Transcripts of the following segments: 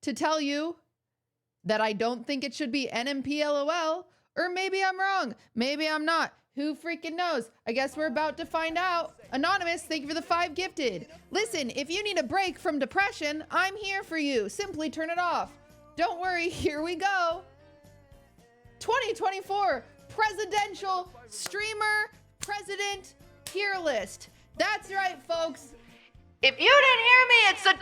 to tell you that I don't think it should be NMP LOL, or maybe I'm wrong. Maybe I'm not. Who freaking knows? I guess we're about to find out. Anonymous, thank you for the 5 gifted. Listen, if you need a break from depression, I'm here for you. Simply turn it off. Don't worry, here we go. 2024 Presidential Streamer President Tier List. That's right, folks. If you didn't hear me, it's the 2024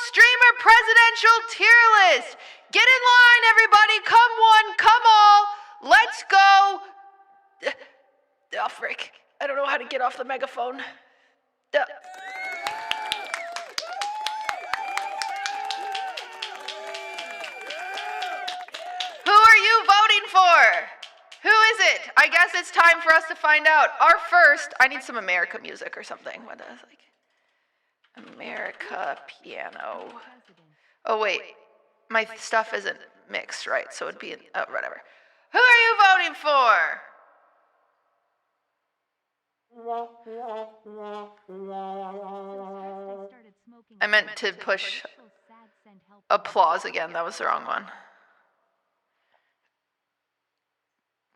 Streamer Presidential Tier List. Get in line, everybody. Come one, come all. Let's go. Oh, frick. I don't know how to get off the megaphone. Who are you voting for? Who is it? I guess it's time for us to find out. Our first, I need some America music or something. What is like America piano? Oh wait, my stuff isn't mixed right, so it'd be whatever. Who are you voting for? I meant to push applause again. That was the wrong one.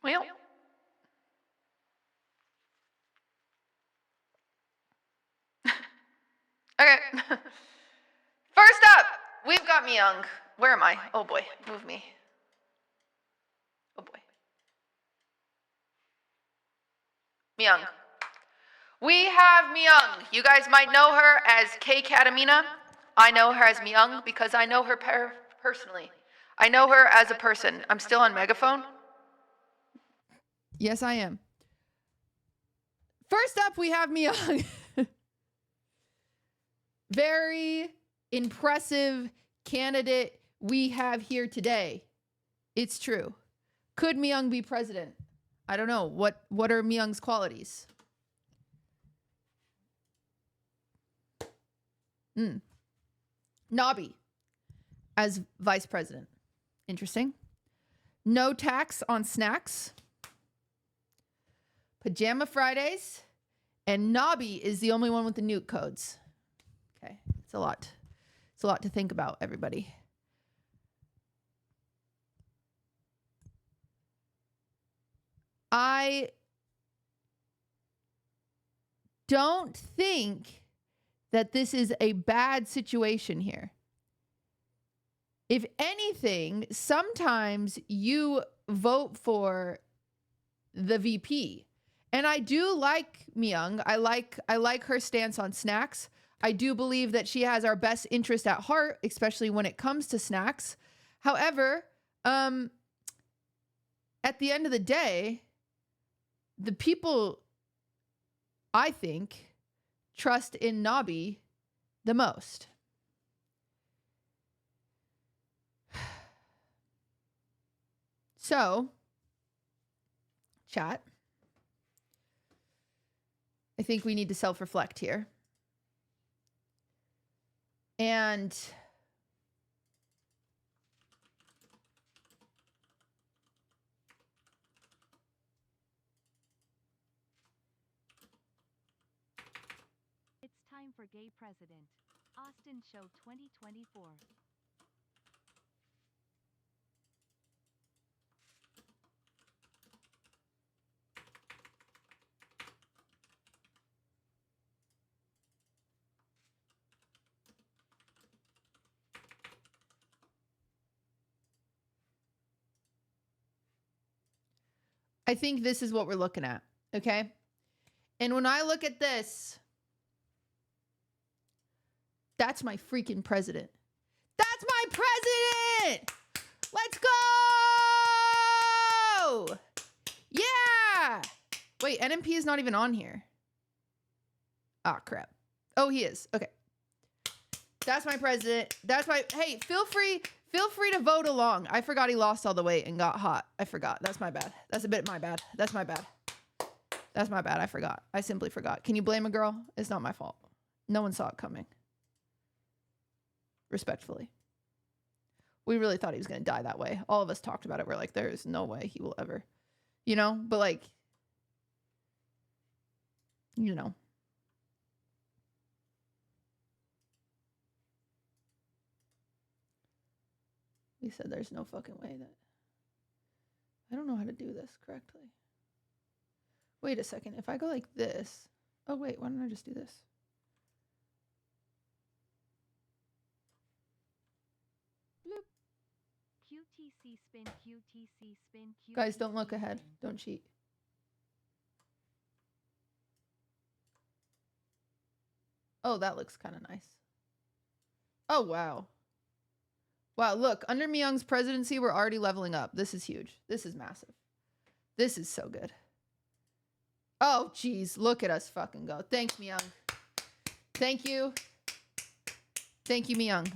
Well. Okay. First up, we've got Myung. Where am I? Oh boy, move me. Oh boy. Myung. We have Myung. You guys might know her as K Katamina. I know her as Myung because I know her personally. I know her as a person. I'm still on megaphone. Yes, I am. First up, we have Myung. Very impressive candidate we have here today. It's true. Could Myung be president? I don't know. What are Myung's qualities? Nabi as vice president. Interesting. No tax on snacks. Pajama Fridays. And Nabi is the only one with the nuke codes. Okay, it's a lot. It's a lot to think about, everybody. I don't think that this is a bad situation here. If anything, sometimes you vote for the VP. And I do like Myung. I like her stance on snacks. I do believe that she has our best interest at heart, especially when it comes to snacks. However, at the end of the day, the people, I think, trust in Nabi the most. So, chat, I think we need to self-reflect here. And it's time for Gay President. Austin Show 2024. I think this is what we're looking at, okay? And when I look at this, that's my freaking president. That's my president! Let's go! Yeah! Wait, NMP is not even on here. Ah, crap. Oh, he is. Okay. That's my president. That's my... Hey, feel free to vote along. I forgot he lost all the weight and got hot. I forgot. That's my bad. That's a bit my bad. That's my bad. That's my bad. I forgot. I simply forgot. Can you blame a girl? It's not my fault. No one saw it coming. Respectfully. We really thought he was going to die that way. All of us talked about it. We're like, there's no way he will ever, you know? But like, you know. We said there's no fucking way that... I don't know how to do this correctly. Wait a second. If I go like this... Oh, wait. Why don't I just do this? Bloop. QTC spin, QTC spin, QTC Guys, don't look ahead. spin. Don't cheat. Oh, that looks kind of nice. Oh, wow. Wow, look. Under Myung's presidency, we're already leveling up. This is huge. This is massive. This is so good. Oh, geez. Look at us fucking go. Thanks, Myung. Thank you. Thank you, Myung.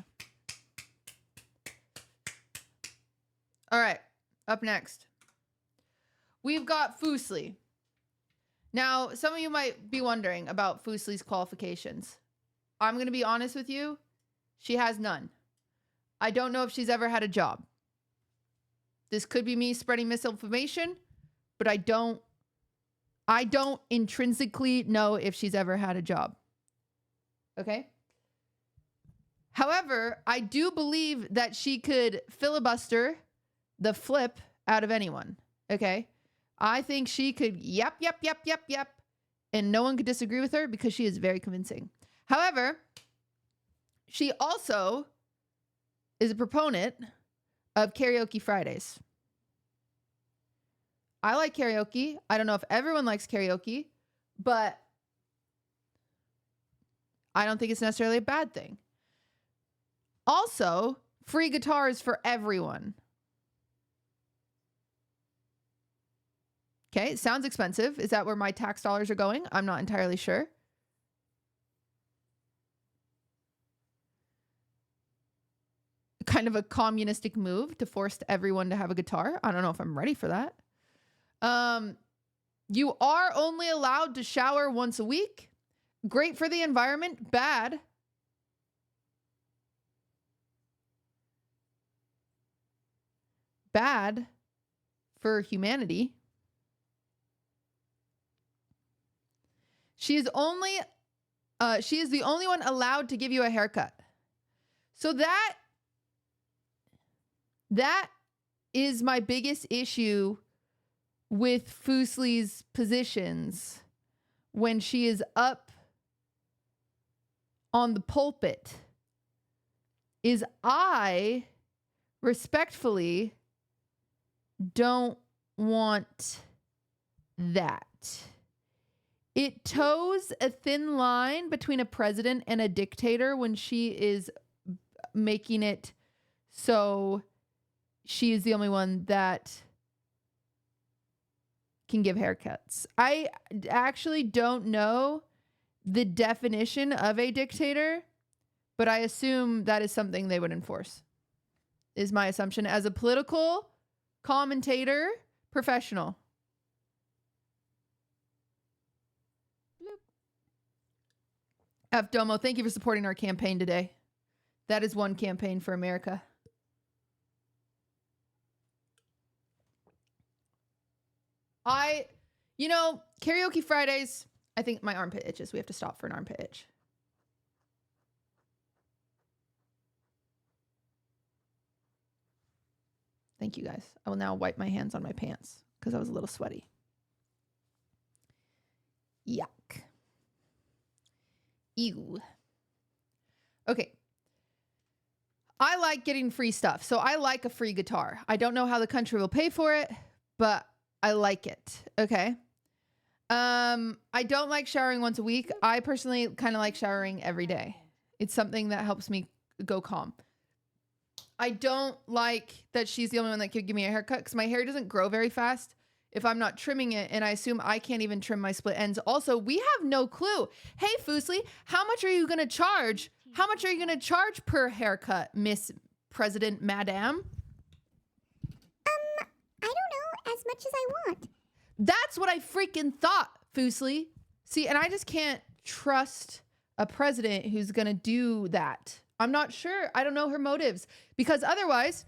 All right. Up next. We've got Fusli. Now, some of you might be wondering about Fusli's qualifications. I'm going to be honest with you. She has none. I don't know if she's ever had a job. This could be me spreading misinformation, but I don't intrinsically know if she's ever had a job. Okay? However, I do believe that she could filibuster the flip out of anyone. Okay? I think she could yep, and no one could disagree with her because she is very convincing. However, she also is a proponent of karaoke Fridays. I like karaoke. I don't know if everyone likes karaoke, but I don't think it's necessarily a bad thing. Also, free guitars for everyone. Okay, it sounds expensive. Is that where my tax dollars are going? I'm not entirely sure. Kind of a communistic move to force everyone to have a guitar. I don't know if I'm ready for that. You are only allowed to shower once a week. Great for the environment, bad. Bad for humanity. She is the only one allowed to give you a haircut. So that is my biggest issue with Fusli's positions when she is up on the pulpit. Is I respectfully don't want that. It toes a thin line between a president and a dictator when she is making it so she is the only one that can give haircuts. I actually don't know the definition of a dictator, but I assume that is something they would enforce, is my assumption as a political commentator professional. F Domo, thank you for supporting our campaign today. That is one campaign for America. Karaoke Fridays, I think my armpit itches. We have to stop for an armpit itch. Thank you, guys. I will now wipe my hands on my pants because I was a little sweaty. Yuck. Ew. Okay. I like getting free stuff. So I like a free guitar. I don't know how the country will pay for it, but I like it. Okay. I don't like showering once a week. I personally kind of like showering every day. It's something that helps me go calm. I don't like that she's the only one that could give me a haircut because my hair doesn't grow very fast if I'm not trimming it, and I assume I can't even trim my split ends. Also, we have no clue. Hey, Fusli, how much are you going to charge? How much are you going to charge per haircut, Miss President Madame? I don't know, as much as I want. That's what I freaking thought, Fusli. See, and I just can't trust a president who's going to do that. I'm not sure. I don't know her motives. Because otherwise,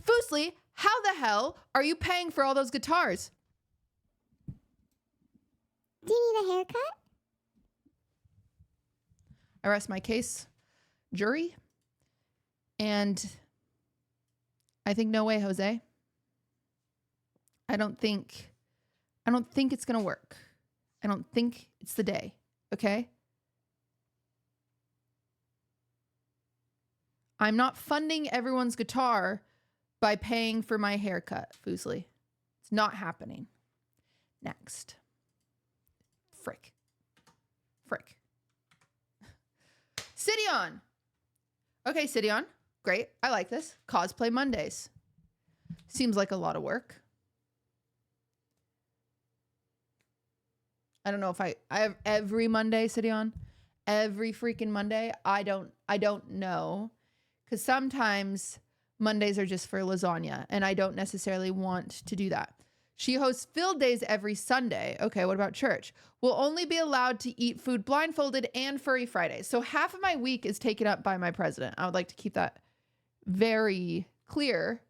Fusli, how the hell are you paying for all those guitars? Do you need a haircut? I rest my case, jury. And I think no way, Jose. I don't think it's going to work. I don't think it's the day. Okay? I'm not funding everyone's guitar by paying for my haircut, Foosley. It's not happening. Next. Frick. Sidion. Okay, Sidion. Great. I like this. Cosplay Mondays. Seems like a lot of work. I don't know if I have every Monday, Sidion. Every freaking Monday. I don't know. Because sometimes Mondays are just for lasagna, and I don't necessarily want to do that. She hosts field days every Sunday. Okay, what about church? Will only be allowed to eat food blindfolded and furry Fridays. So half of my week is taken up by my president. I would like to keep that very clear,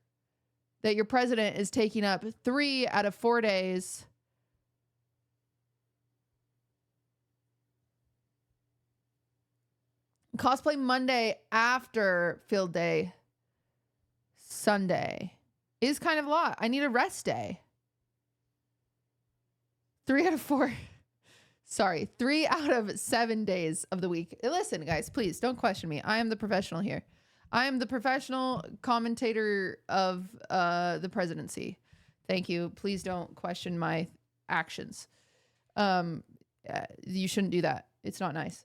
that your president is taking up 3 out of 4 days. Cosplay Monday after field day Sunday is kind of a lot. I need a rest day. 3 out of 4. Sorry, 3 out of 7 days of the week. Listen, guys, please don't question me. I am the professional here. I am the professional commentator of the presidency. Thank you. Please don't question my actions. You shouldn't do that. It's not nice.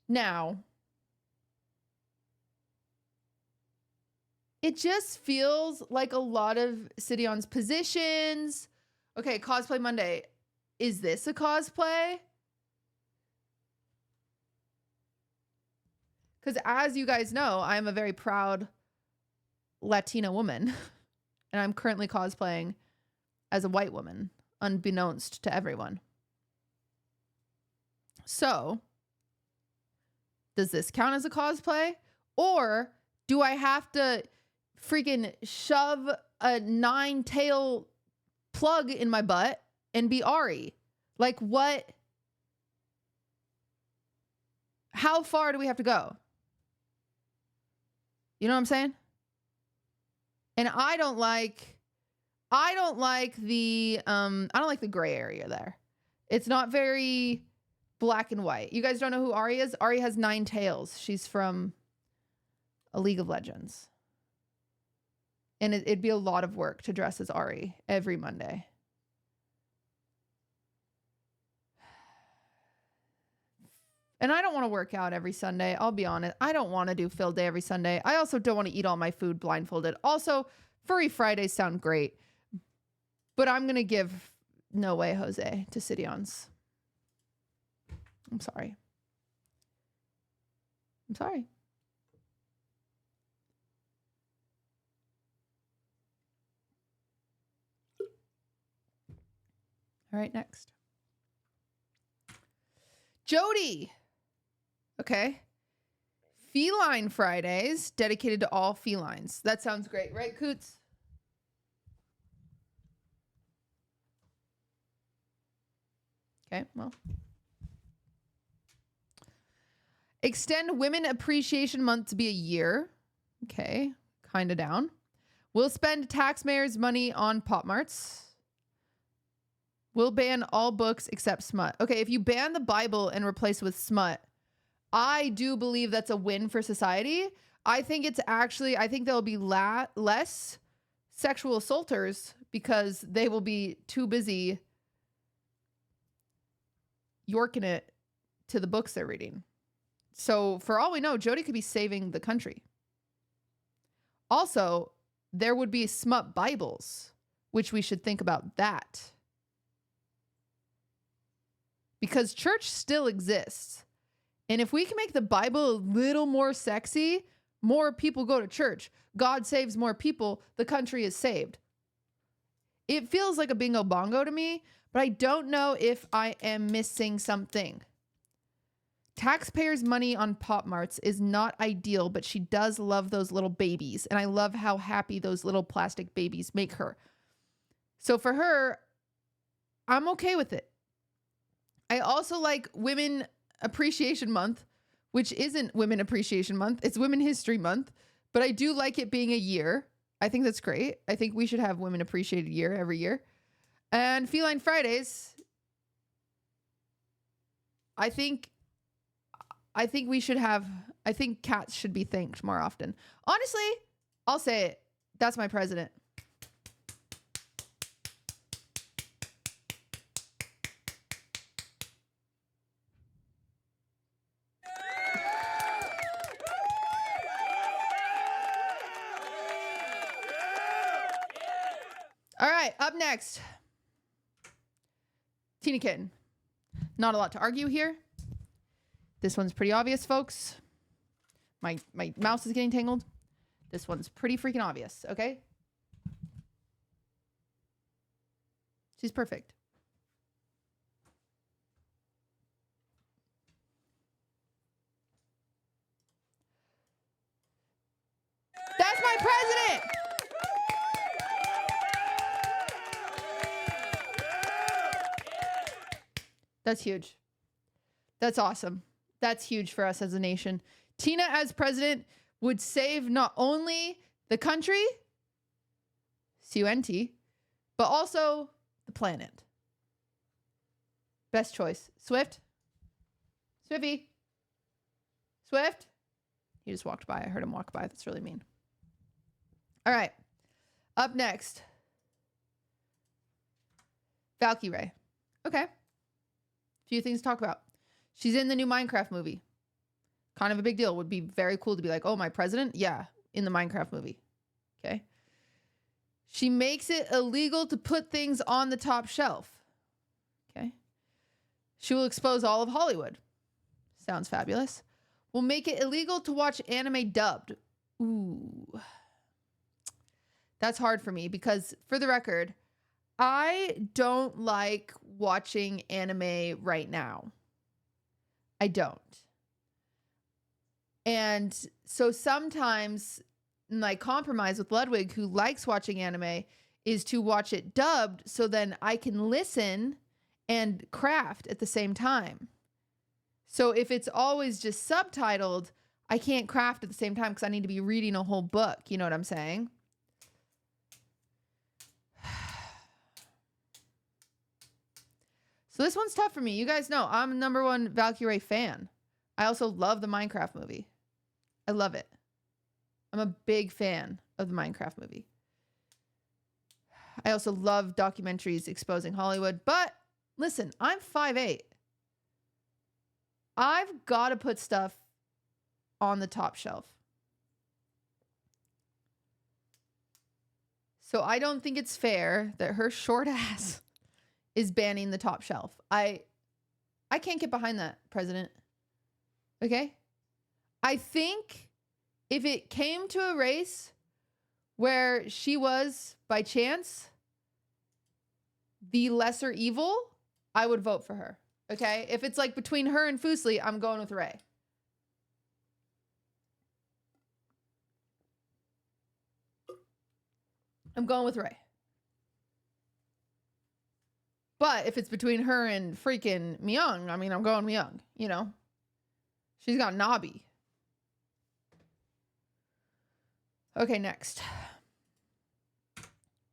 Now, it just feels like a lot of Sidion's positions. Okay, Cosplay Monday. Is this a cosplay? Because as you guys know, I'm a very proud Latina woman. And I'm currently cosplaying as a white woman, unbeknownst to everyone. So, does this count as a cosplay? Or do I have to freaking shove a 9-tail plug in my butt and be Ari? Like, what? How far do we have to go? You know what I'm saying? And I don't like the gray area there. It's not very black and white. You guys don't know who Ari is? Ari has 9 tails. She's from a League of Legends. And it'd be a lot of work to dress as Ari every Monday. And I don't want to work out every Sunday. I'll be honest. I don't want to do field day every Sunday. I also don't want to eat all my food blindfolded. Also, furry Fridays sound great. But I'm going to give no way Jose to Sidion's. I'm sorry. All right, next. Jody. Okay. Feline Fridays, dedicated to all felines. That sounds great, right, Coots? Okay, well. Extend Women Appreciation Month to be a year. Okay, kind of down. We'll spend taxpayers' money on Pop Marts. We'll ban all books except smut. Okay, if you ban the Bible and replace it with smut, I do believe that's a win for society. I think there'll be less sexual assaulters because they will be too busy yorking it to the books they're reading. So for all we know, Jody could be saving the country. Also, there would be smut Bibles, which we should think about that. Because church still exists. And if we can make the Bible a little more sexy, more people go to church. God saves more people. The country is saved. It feels like a bingo bongo to me, but I don't know if I am missing something. Taxpayers' money on Pop Marts is not ideal, but she does love those little babies. And I love how happy those little plastic babies make her. So for her, I'm okay with it. I also like Women Appreciation Month, which isn't Women Appreciation Month. It's Women History Month. But I do like it being a year. I think that's great. I think we should have Women Appreciated Year every year. And Feline Fridays, I think we should have, I think cats should be thanked more often. Honestly, I'll say it. That's my president. All right, up next. Tina Kitten. Not a lot to argue here. This one's pretty obvious, folks. My mouse is getting tangled. This one's pretty freaking obvious, okay? She's perfect. That's my president! That's huge. That's awesome. That's huge for us as a nation. Tina as president would save not only the country, C-U-N-T, but also the planet. Best choice. Swift? Swiffy? Swift? He just walked by. I heard him walk by. That's really mean. All right. Up next. Valkyrie. Okay. Few things to talk about. She's in the new Minecraft movie. Kind of a big deal. Would be very cool to be like, oh, my president? Yeah, in the Minecraft movie. Okay. She makes it illegal to put things on the top shelf. Okay. She will expose all of Hollywood. Sounds fabulous. Will make it illegal to watch anime dubbed. Ooh. That's hard for me because, for the record, I don't like watching anime right now. I don't. And so sometimes my compromise with Ludwig, who likes watching anime, is to watch it dubbed so then I can listen and craft at the same time. So if it's always just subtitled, I can't craft at the same time because I need to be reading a whole book. You know what I'm saying? So this one's tough for me. You guys know I'm a #1 Valkyrie fan. I also love the Minecraft movie. I love it. I'm a big fan of the Minecraft movie. I also love documentaries exposing Hollywood. But listen, I'm 5'8". I've got to put stuff on the top shelf. So I don't think it's fair that her short ass is banning the top shelf. I can't get behind that, President. Okay? I think if it came to a race where she was, by chance, the lesser evil, I would vote for her. Okay? If it's like between her and Fuslie, I'm going with Ray. I'm going with Ray. But if it's between her and freaking Myung, I mean, I'm going Myung, you know? She's got Nabi. Okay, next.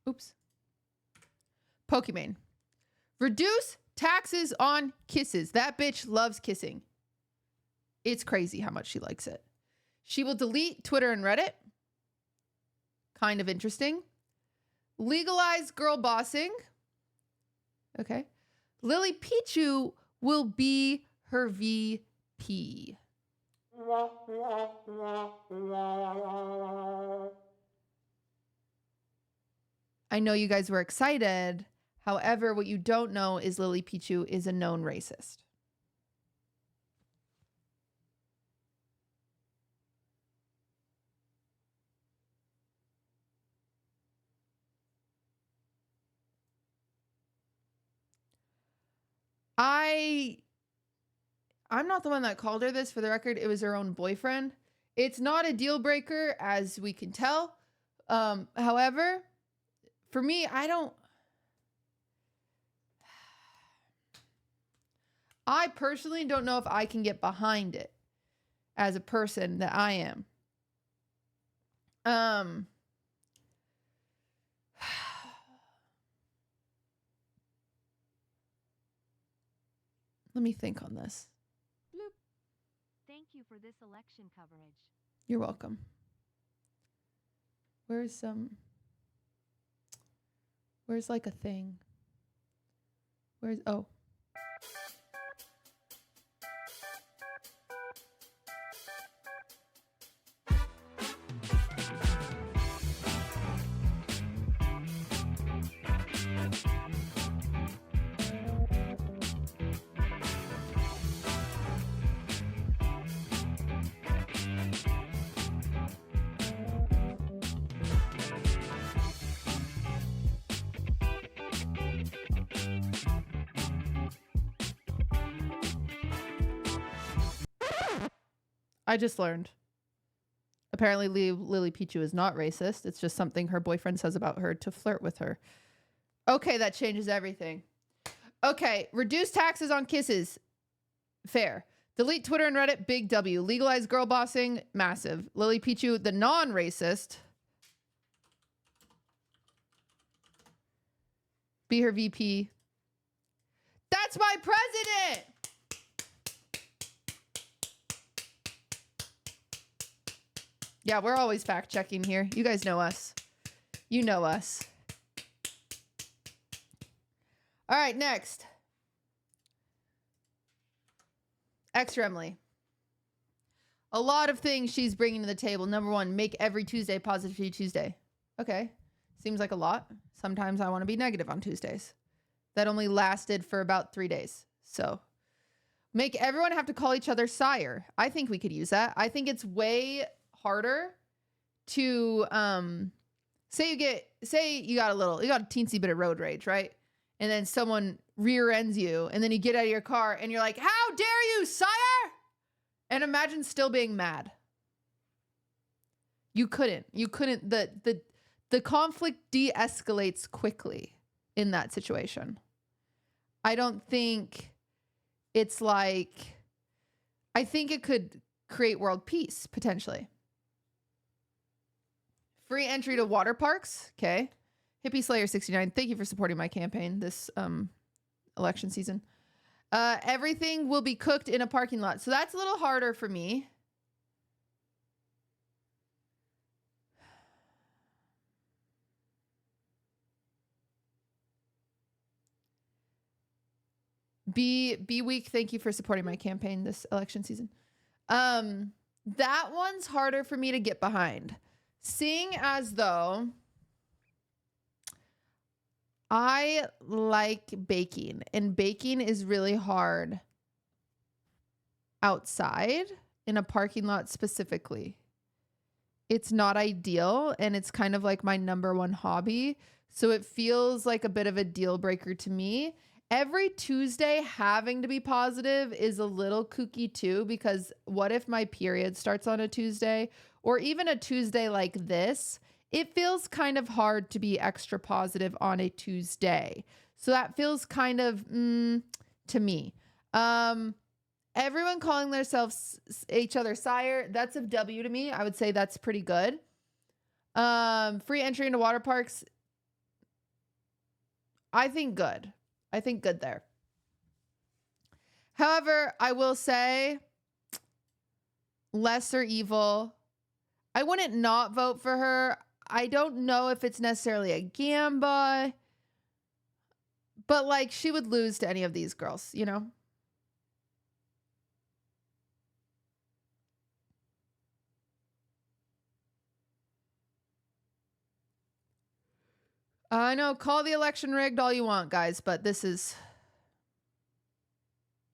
Oops. Pokimane. Reduce taxes on kisses. That bitch loves kissing. It's crazy how much she likes it. She will delete Twitter and Reddit. Kind of interesting. Legalize girl bossing. Okay. Lily Pichu will be her VP. I know you guys were excited. However, what you don't know is Lily Pichu is a known racist. I'm not the one that called her this, for the record. It was her own boyfriend. It's not a deal breaker, as we can tell. However, for me, I personally don't know if I can get behind it as a person that I am. Let me think on this. Bloop. Thank you for this election coverage. You're welcome. Where's like a thing? Where's, oh. I just learned. Apparently, Lily Pichu is not racist. It's just something her boyfriend says about her to flirt with her. Okay, that changes everything. Okay, reduce taxes on kisses. Fair. Delete Twitter and Reddit. Big W. Legalize girl bossing. Massive. Lily Pichu, the non-racist. Be her VP. That's my president! Yeah, we're always fact checking here. You guys know us. You know us. All right, next. Extra Emily. A lot of things she's bringing to the table. Number one, make every Tuesday Positivity Tuesday. Okay. Seems like a lot. Sometimes I want to be negative on Tuesdays. That only lasted for about 3 days. So make everyone have to call each other sire. I think we could use that. I think it's way harder to say you got a teensy bit of road rage, right? And then someone rear ends you and then you get out of your car and you're like, how dare you, sire? And imagine still being mad. You couldn't the conflict de-escalates quickly in that situation. I don't think it's like, I think it could create world peace potentially. Free entry to water parks. Okay. Hippie Slayer 69. Thank you for supporting my campaign this election season. Everything will be cooked in a parking lot. So that's a little harder for me. Be weak. Thank you for supporting my campaign this election season. That one's harder for me to get behind. Seeing as though I like baking, and baking is really hard outside in a parking lot specifically. It's not ideal, and it's kind of like my number one hobby. So it feels like a bit of a deal breaker to me. Every Tuesday having to be positive is a little kooky too, because what if my period starts on a Tuesday, or even a Tuesday like this? It feels kind of hard to be extra positive on a Tuesday. So that feels kind of to me. Everyone calling themselves each other sire, that's a W to me. I would say that's pretty good. Free entry into water parks, I think good. I think good there. However, I will say lesser evil. I wouldn't not vote for her. I don't know if it's necessarily a gamba, but like she would lose to any of these girls, you know? I know, call the election rigged all you want, guys, but this is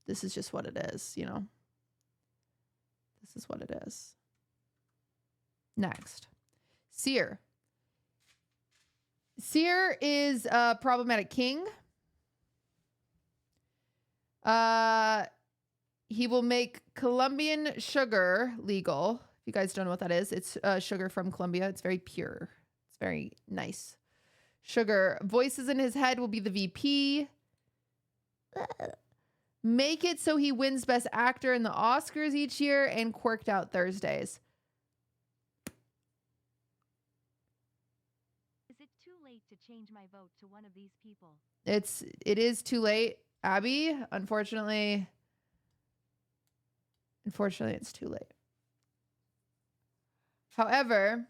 just what it is, you know? This is what it is. Next. Seer. Seer is a problematic king. He will make Colombian sugar legal. If you guys don't know what that is, it's sugar from Colombia. It's very pure. It's very nice. Sugar. Voices in his head will be the VP. Make it so he wins Best Actor in the Oscars each year and Quirked Out Thursdays. to change my vote to one of these people. It is too late, Abby. Unfortunately, it's too late. However,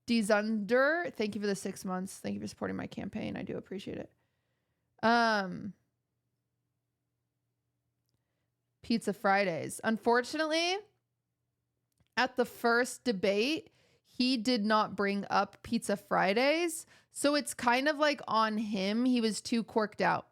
Zunder, thank you for the 6 months. Thank you for supporting my campaign. I do appreciate it. Pizza Fridays. Unfortunately, at the first debate, he did not bring up Pizza Fridays. So it's kind of like on him. He was too quirked out.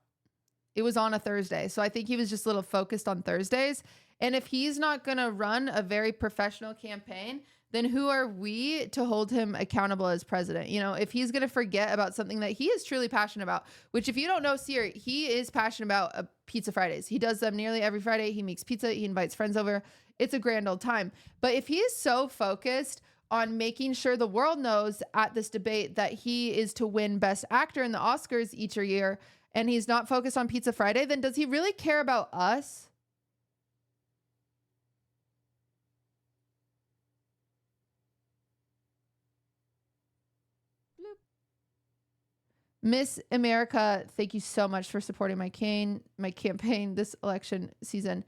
It was on a Thursday. So I think he was just a little focused on Thursdays. And if he's not going to run a very professional campaign, then who are we to hold him accountable as president? You know, if he's going to forget about something that he is truly passionate about, which if you don't know Seer, he is passionate about Pizza Fridays. He does them nearly every Friday. He makes pizza. He invites friends over. It's a grand old time. But if he is so focused on making sure the world knows at this debate that he is to win Best Actor in the Oscars each year, and he's not focused on Pizza Friday, then does he really care about us? Miss America, thank you so much for supporting my campaign this election season.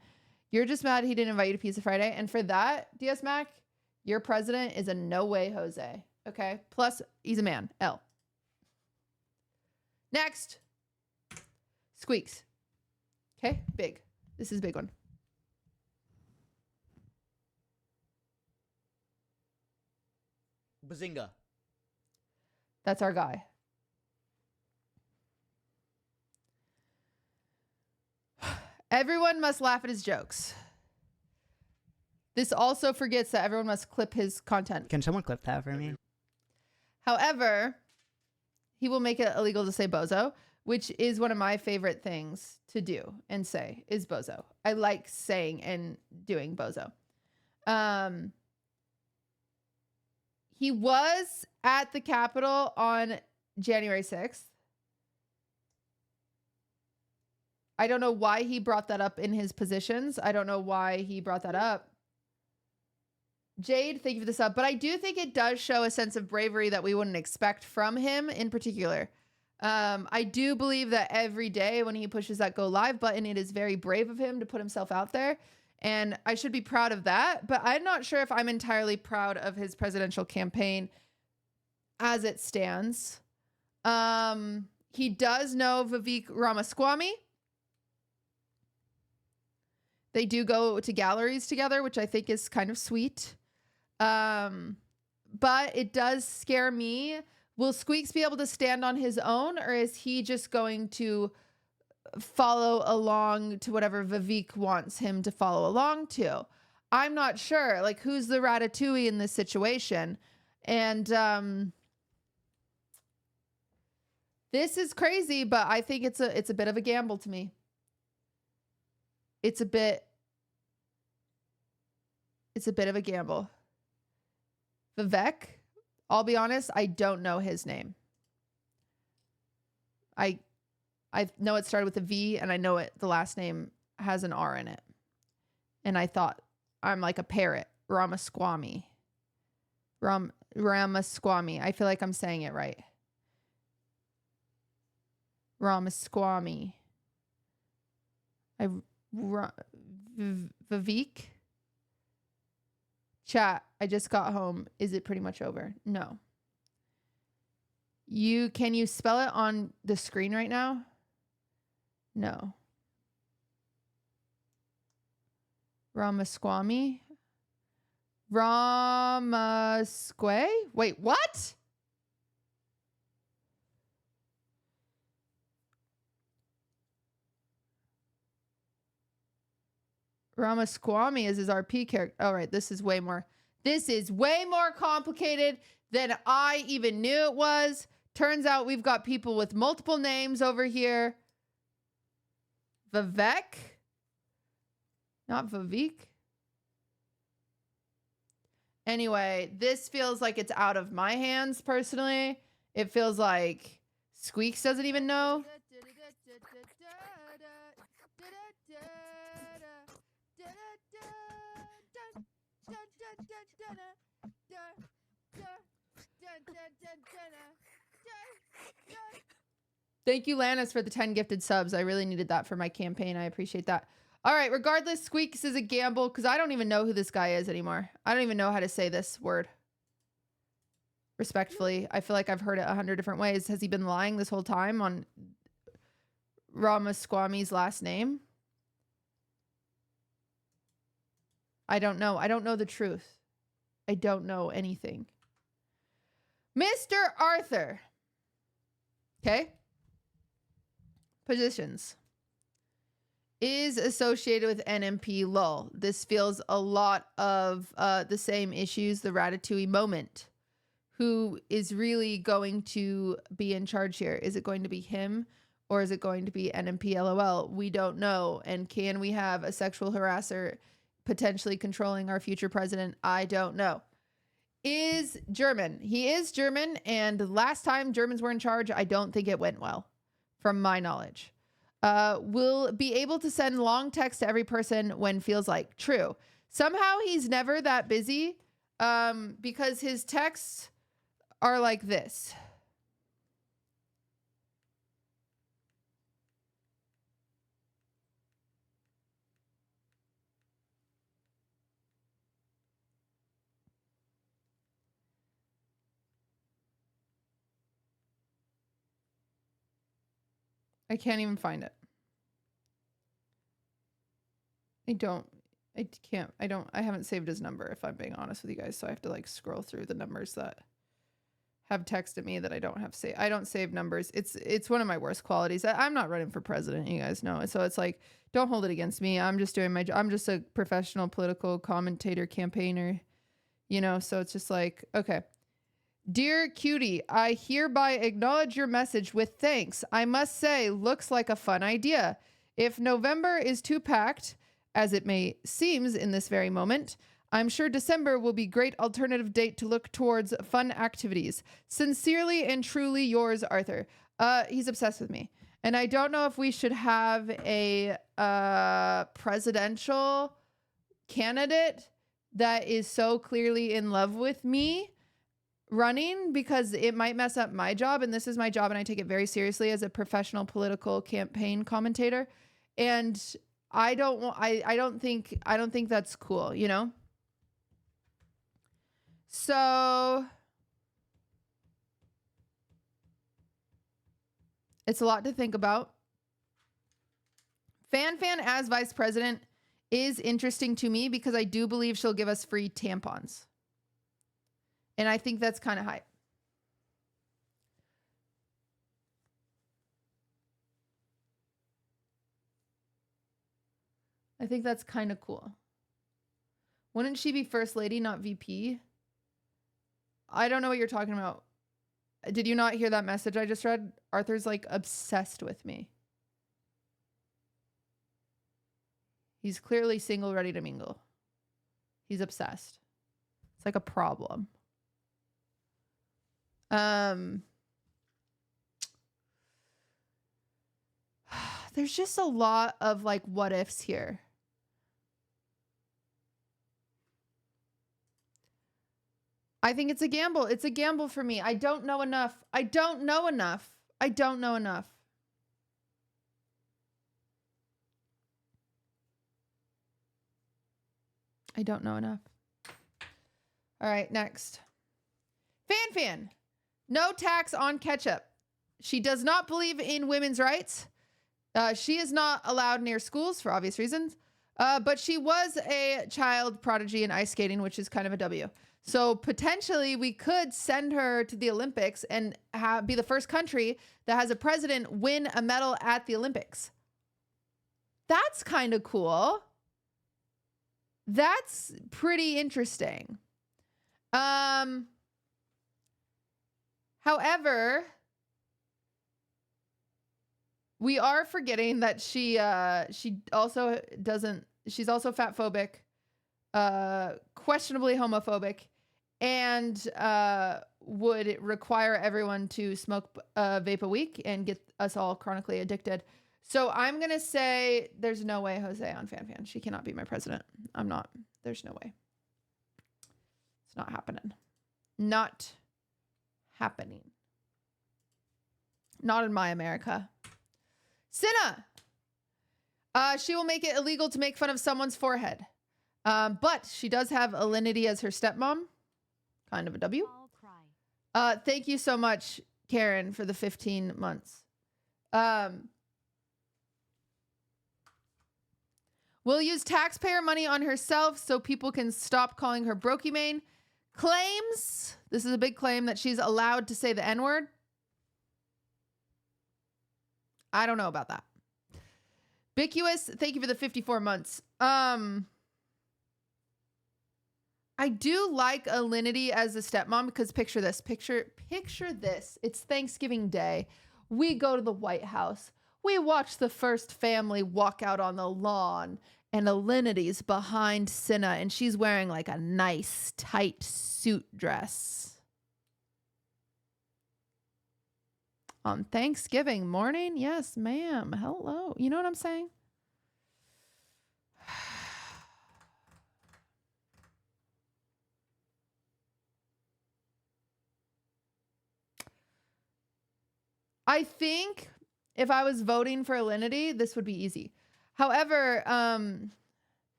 You're just mad he didn't invite you to Pizza Friday. And for that, DS Mac, your president is a no way Jose. Okay? Plus, he's a man. L. Next. Squeaks. Okay? Big. This is a big one. Bazinga. That's our guy. Everyone must laugh at his jokes. This also forgets that everyone must clip his content. Can someone clip that for me? However, he will make it illegal to say bozo, which is one of my favorite things to do and say is bozo. I like saying and doing bozo. He was at the Capitol on January 6th. I don't know why he brought that up in his positions. I don't know why he brought that up. Jade, thank you for the sub. But I do think it does show a sense of bravery that we wouldn't expect from him in particular. I do believe that every day when he pushes that go live button, it is very brave of him to put himself out there. And I should be proud of that. But I'm not sure if I'm entirely proud of his presidential campaign as it stands. He does know Vivek Ramaswamy. They do go to galleries together, which I think is kind of sweet. But it does scare me. Will Squeaks be able to stand on his own, or is he just going to follow along to whatever Vivek wants him to follow along to? I'm not sure. Like, who's the ratatouille in this situation? And this is crazy, but I think it's a bit of a gamble to me. It's a bit of a gamble. Vivek, I'll be honest, I don't know his name. I know it started with a V, and I know the last name has an R in it. And I thought I'm like a parrot. Ramaswamy. Ramaswamy. I feel like I'm saying it right. Ramaswamy. Vivek? Chat, I just got home. Is it pretty much over? No. Can you spell it on the screen right now? No. Ramaswamy? Ramasque? Wait, what? Ramaswamy is his RP character. All right, this is way more complicated than I even knew it was. Turns out we've got people with multiple names over here. Vivek? Not Vivek. Anyway, this feels like it's out of my hands personally. It feels like Squeaks doesn't even know. Thank you, Lannis, for the 10 gifted subs. I really needed that for my campaign. I appreciate that. All right, regardless, Squeaks is a gamble because I don't even know who this guy is anymore. I don't even know how to say this word. Respectfully, I feel like I've heard it 100 different ways. Has he been lying this whole time on Ramaswamy's last name? I don't know. I don't know the truth. I don't know anything. Mr. Arthur. Okay. Positions. Is associated with NMP lull. This feels a lot of the same issues, the Ratatouille moment. Who is really going to be in charge here? Is it going to be him or is it going to be NMP LOL? We don't know. And can we have a sexual harasser potentially controlling our future president? I don't know. Is German. He is German, and last time Germans were in charge, I don't think it went well, from my knowledge. Will be able to send long text to every person when feels like. True. Somehow he's never that busy because his texts are like this. I can't even find it. I haven't saved his number, if I'm being honest with you guys. So I have to like scroll through the numbers that have texted me that I don't have saved. I don't save numbers. It's one of my worst qualities. I'm not running for president, you guys know. So it's like, don't hold it against me. I'm just doing my job. I'm just a professional political commentator, campaigner, you know? So it's just like, okay. Dear Cutie, I hereby acknowledge your message with thanks. I must say, looks like a fun idea. If November is too packed, as it may seems in this very moment, I'm sure December will be great alternative date to look towards fun activities. Sincerely and truly yours, Arthur. He's obsessed with me. And I don't know if we should have a presidential candidate that is so clearly in love with me running, because it might mess up my job, and this is my job and I take it very seriously as a professional political campaign commentator. And I don't think that's cool, you know? So it's a lot to think about. Fan as vice president is interesting to me because I do believe she'll give us free tampons. And I think that's kind of hype. I think that's kind of cool. Wouldn't she be first lady, not VP? I don't know what you're talking about. Did you not hear that message I just read? Arthur's like obsessed with me. He's clearly single, ready to mingle. He's obsessed. It's like a problem. There's just a lot of like what ifs here. I think it's a gamble. It's a gamble for me. I don't know enough. I don't know enough. I don't know enough. I don't know enough. All right, next. Fan. No tax on ketchup. She does not believe in women's rights. She is not allowed near schools for obvious reasons. But she was a child prodigy in ice skating, which is kind of a W. So potentially we could send her to the Olympics and be the first country that has a president win a medal at the Olympics. That's kind of cool. That's pretty interesting. However, we are forgetting that she also doesn't, she's also fat phobic, questionably homophobic, and would require everyone to smoke a vape a week and get us all chronically addicted. So I'm going to say there's no way Jose on Fan. She cannot be my president. I'm not. There's no way. It's not happening. Not happening. Not in my America. Cinna! She will make it illegal to make fun of someone's forehead. But she does have Alinity as her stepmom. Kind of a W. All cry. Thank you so much, Karen, for the 15 months. Will use taxpayer money on herself so people can stop calling her Brokimane. Claims, this is a big claim, that she's allowed to say the N-word. I don't know about that. Bicuous, thank you for the 54 months. I do like Alinity as a stepmom because picture this. Picture this. It's Thanksgiving Day. We go to the White House. We watch the first family walk out on the lawn, and Alinity's behind Cinna, and she's wearing like a nice, tight suit dress. On Thanksgiving morning? Yes, ma'am. Hello. You know what I'm saying? I think if I was voting for Alinity, this would be easy. However,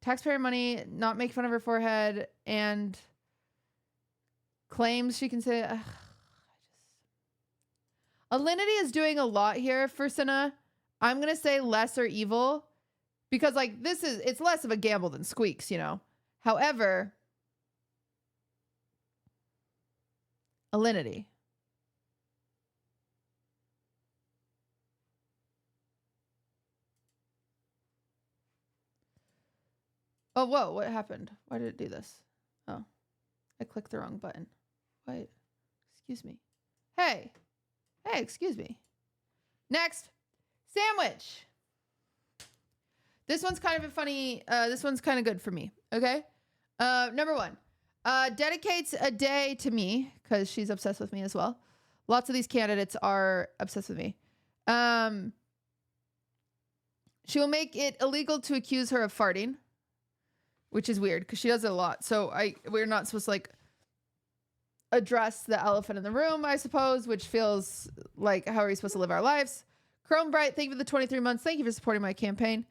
taxpayer money, not make fun of her forehead, and claims she can say... Alinity is doing a lot here for Cinna. I'm going to say lesser evil because like it's less of a gamble than Squeaks, you know. However, Alinity. Oh, whoa, what happened? Why did it do this? Oh, I clicked the wrong button. Wait, excuse me. Hey, excuse me. Next, sandwich. This one's kind of a funny, this one's kind of good for me, okay? Number one, dedicates a day to me because she's obsessed with me as well. Lots of these candidates are obsessed with me. She will make it illegal to accuse her of farting, which is weird because she does it a lot. So we're not supposed to like address the elephant in the room, I suppose, which feels like how are we supposed to live our lives? Chrome Bright, thank you for the 23 months. Thank you for supporting my campaign.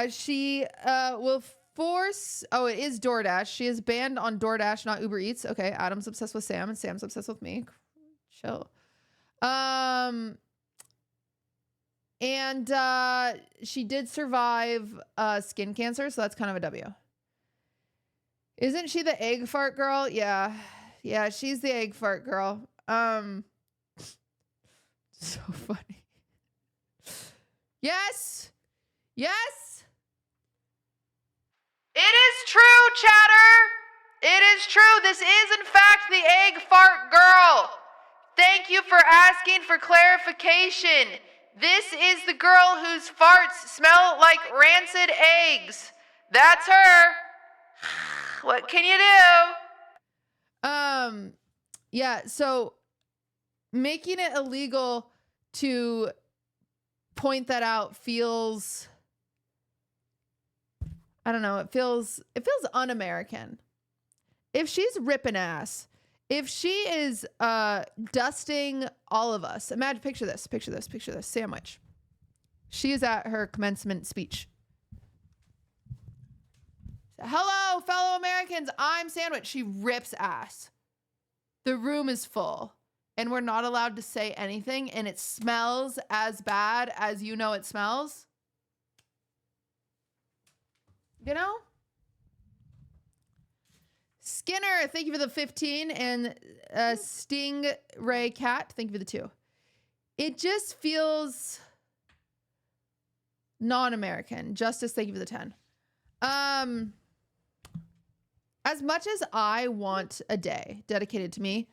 She will force... Oh, it is DoorDash. She is banned on DoorDash, not Uber Eats. Okay, Adam's obsessed with Sam, and Sam's obsessed with me. Chill. And she did survive skin cancer, so that's kind of a W. Isn't she the egg fart girl? Yeah. Yeah, she's the egg fart girl. So funny. Yes. Yes. It is true, chatter. It is true. This is, in fact, the egg fart girl. Thank you for asking for clarification. This is the girl whose farts smell like rancid eggs. That's her. What can you do? Yeah, so making it illegal to point that out feels, I don't know, it feels un-American. If she's ripping ass, if she is dusting all of us, imagine, picture this, sandwich. She is at her commencement speech. Hello, fellow Americans, I'm Sandwich. She rips ass. The room is full, and we're not allowed to say anything, and it smells as bad as you know it smells. You know? Skinner, thank you for the 15, and Stingray Cat, thank you for the 2. It just feels non-American. Justice, thank you for the 10. As much as I want a day dedicated to me,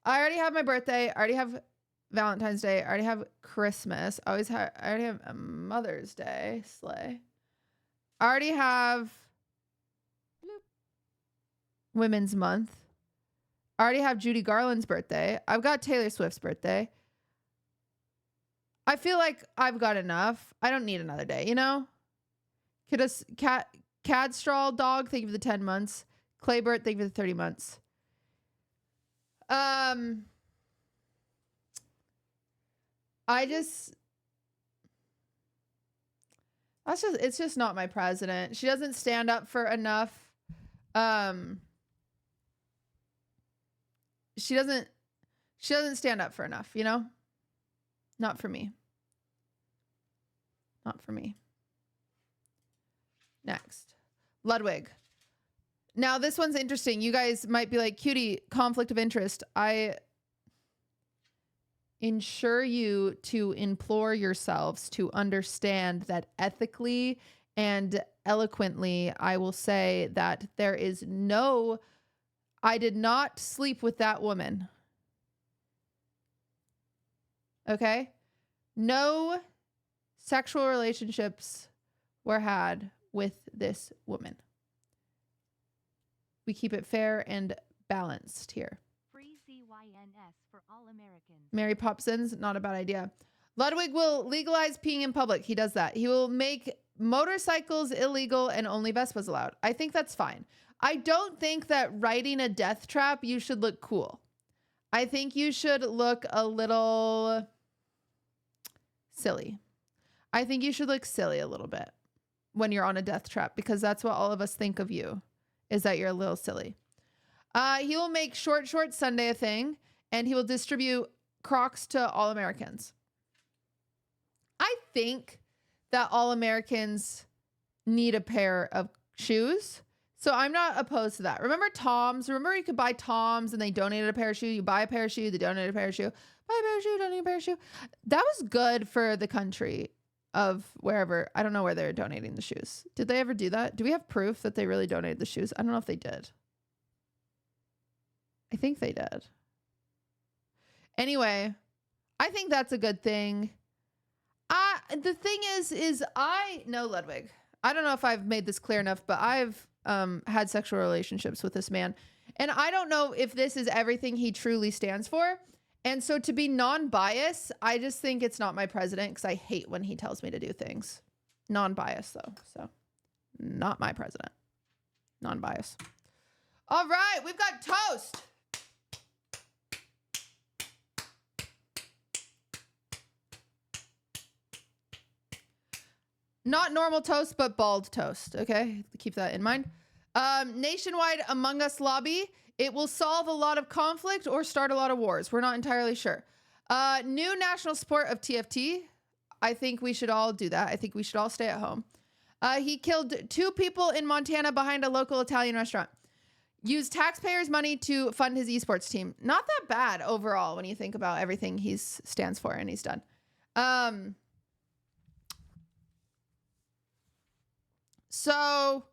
I already have my birthday. I already have Valentine's Day. I already have Christmas. I already have a Mother's Day. Slay. I already have Women's Month. I already have Judy Garland's birthday. I've got Taylor Swift's birthday. I feel like I've got enough. I don't need another day, you know? Cadstraw Dog, thank you for the 10 months. Claybert, thank you for the 30 months. It's just not my president. She doesn't stand up for enough. She doesn't stand up for enough, you know? Not for me. Not for me. Next. Ludwig. Now, this one's interesting. You guys might be like, Cutie, conflict of interest. I ensure you to implore yourselves to understand that ethically and eloquently, I will say that there is no, I did not sleep with that woman. Okay? No sexual relationships were had with this woman. We keep it fair and balanced here. Free CYNS for all Americans. Mary Popsons, not a bad idea. Ludwig will legalize peeing in public. He does that. He will make motorcycles illegal and only Vespas allowed. I think that's fine. I don't think that riding a death trap, you should look cool. I think you should look a little silly. I think you should look silly a little bit when you're on a death trap, because that's what all of us think of you, is that you're a little silly. He will make Short Sunday a thing, and he will distribute Crocs to all Americans. I think that all Americans need a pair of shoes, so I'm not opposed to that. Remember Toms? Remember you could buy Toms and they donated a pair of shoe. You buy a pair of shoe, they donated a pair of shoe. Buy a pair of shoe, donate a pair of shoe. That was good for the country of wherever. I don't know where they're donating the shoes. Did they ever do that? Do we have proof that they really donated the shoes? I don't know if they did. I think they did. Anyway, I think that's a good thing. The thing is I know Ludwig. I don't know if I've made this clear enough, but I've had sexual relationships with this man. And I don't know if this is everything he truly stands for. And so to be non-biased, I just think it's not my president, because I hate when he tells me to do things. Non-biased, though. So not my president. Non-biased. All right, we've got toast. Not normal toast, but bald toast. Okay, keep that in mind. Nationwide Among Us lobby. It will solve a lot of conflict or start a lot of wars. We're not entirely sure. New national sport of TFT. I think we should all do that. I think we should all stay at home. He killed 2 people in Montana behind a local Italian restaurant. Used taxpayers' money to fund his esports team. Not that bad overall when you think about everything he stands for and he's done. So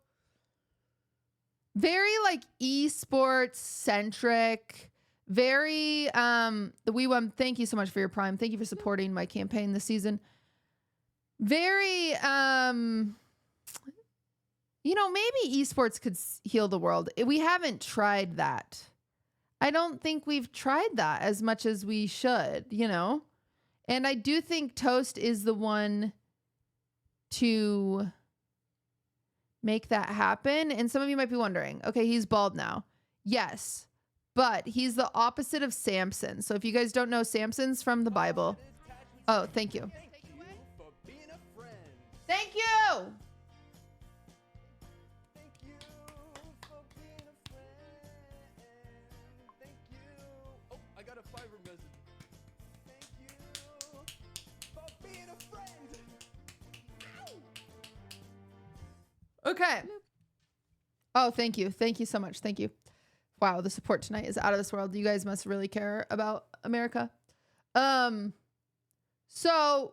very like esports centric, very the WeWum, thank you so much for your Prime. Thank you for supporting my campaign this season. Very you know, maybe esports could heal the world. We haven't tried that. I don't think we've tried that as much as we should, you know? And I do think Toast is the one to make that happen. And some of you might be wondering, okay, he's bald now. Yes, but he's the opposite of Samson. So if you guys don't know, Samson's from the Bible. Oh, thank you. Thank you. I got a Fiverr message. Thank you for being a friend. Okay. Oh, thank you. Thank you so much. Thank you. Wow, the support tonight is out of this world. You guys must really care about America. So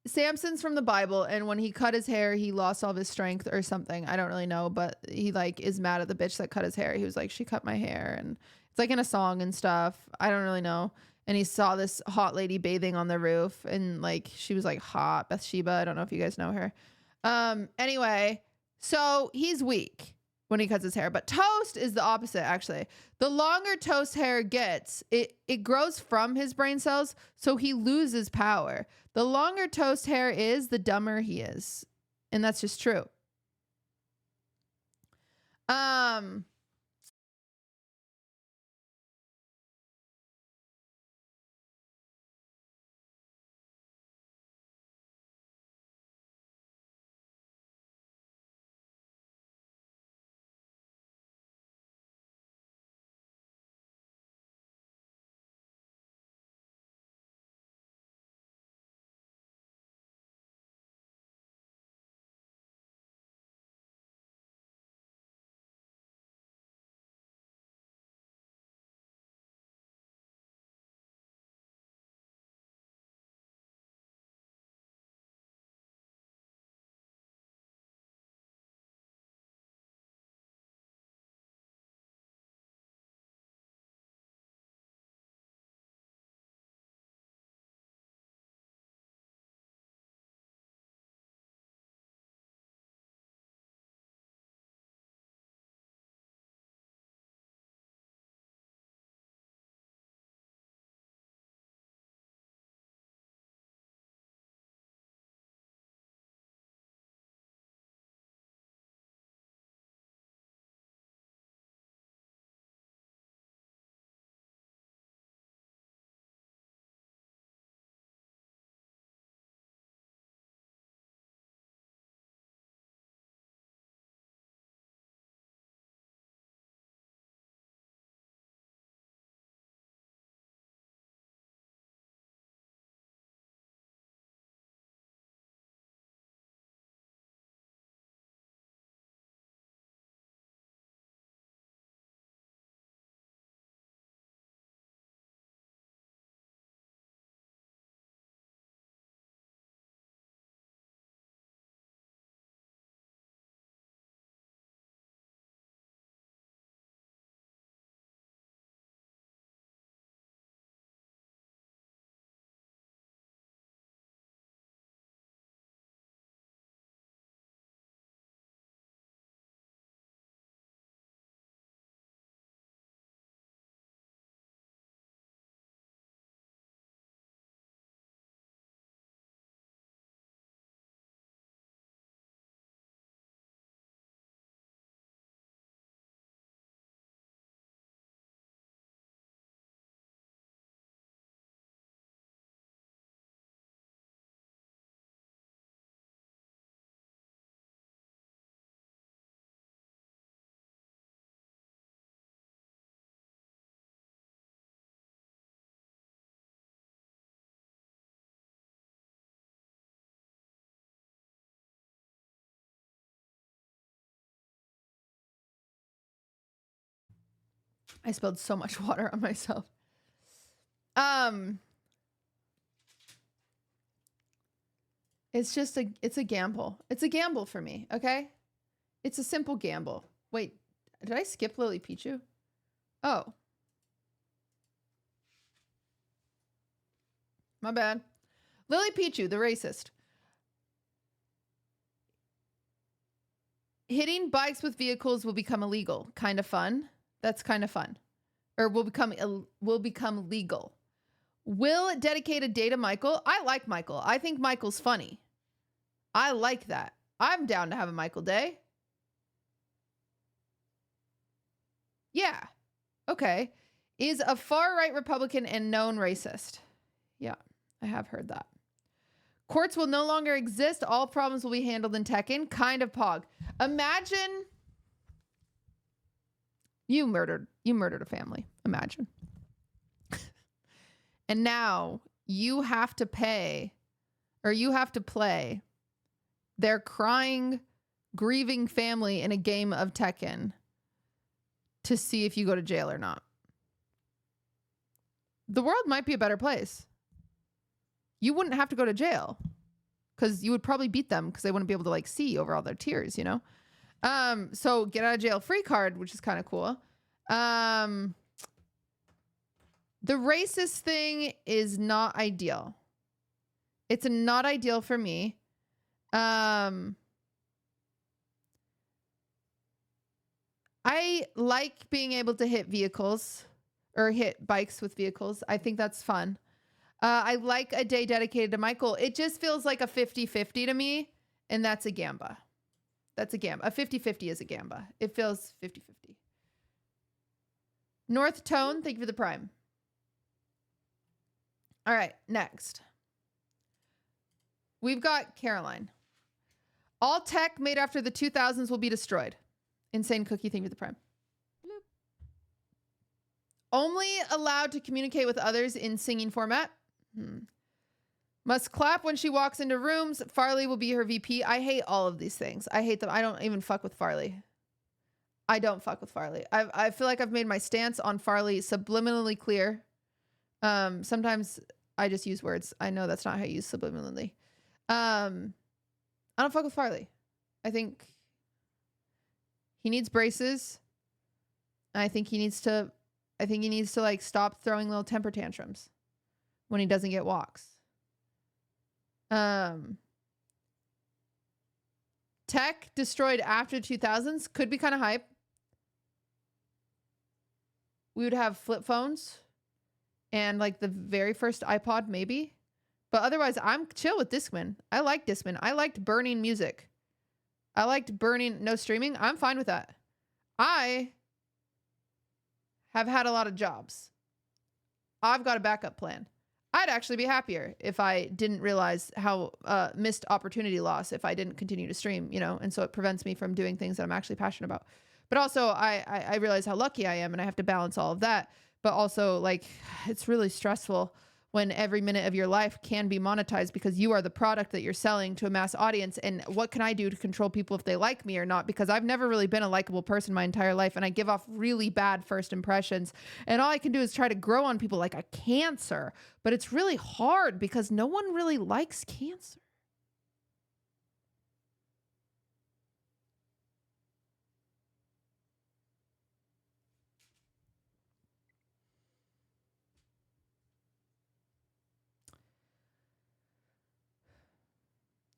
Samson's from the Bible, and when he cut his hair, he lost all of his strength or something. I don't really know, but he like is mad at the bitch that cut his hair. He was like, she cut my hair, and it's like in a song and stuff. I don't really know. And he saw this hot lady bathing on the roof, and like she was like hot, Bathsheba. I don't know if you guys know her. Anyway, so he's weak when he cuts his hair, but Toast is the opposite. Actually, the longer Toast hair gets, it grows from his brain cells, so he loses power. The longer Toast hair is, the dumber he is, and that's just true. I spilled so much water on myself. It's just it's a gamble. It's a gamble for me, okay? It's a simple gamble. Wait, did I skip Lily Pichu? Oh. My bad. Lily Pichu, the racist. Hitting bikes with vehicles will become illegal. Kind of fun. That's kind of fun. Or will become legal. Will dedicate a day to Michael. I like Michael. I think Michael's funny. I like that. I'm down to have a Michael day. Yeah. Okay. Is a far-right Republican and known racist. Yeah, I have heard that. Courts will no longer exist. All problems will be handled in Tekken. Kind of pog. Imagine you murdered a family. Imagine. And now you have to pay, or you have to play their crying, grieving family in a game of Tekken to see if you go to jail or not. The world might be a better place. You wouldn't have to go to jail because you would probably beat them because they wouldn't be able to like see over all their tears, you know? So get out of jail free card, which is kind of cool. The racist thing is not ideal. It's not ideal for me. I like being able to hit vehicles or hit bikes with vehicles. I think that's fun. I like a day dedicated to Michael. It just feels like a 50-50 to me, and that's a gamba. That's a gamba. A 50-50 is a gamba. It feels 50-50. North Tone, thank you for the prime. All right, next. We've got Caroline. All tech made after the 2000s will be destroyed. Insane Cookie, thank you for the prime. Bloop. Only allowed to communicate with others in singing format. Must clap when she walks into rooms. Farley will be her VP. I hate all of these things. I hate them. I don't even fuck with Farley. I don't fuck with Farley. I feel like I've made my stance on Farley subliminally clear. Sometimes I just use words. I know that's not how you use subliminally. I don't fuck with Farley. I think he needs braces. I think he needs to like stop throwing little temper tantrums when he doesn't get walks. Tech destroyed after 2000s could be kind of hype. We would have flip phones and like the very first iPod maybe. But otherwise, I'm chill with Discman. I like Discman. I liked burning music. I liked burning no streaming. I'm fine with that. I have had a lot of jobs. I've got a backup plan. I'd actually be happier if I didn't realize how missed opportunity loss if I didn't continue to stream, you know, and so it prevents me from doing things that I'm actually passionate about. But also, I realize how lucky I am, and I have to balance all of that. But also, like, it's really stressful when every minute of your life can be monetized because you are the product that you're selling to a mass audience. And what can I do to control people if they like me or not? Because I've never really been a likable person my entire life, and I give off really bad first impressions. And all I can do is try to grow on people like a cancer. But it's really hard because no one really likes cancer.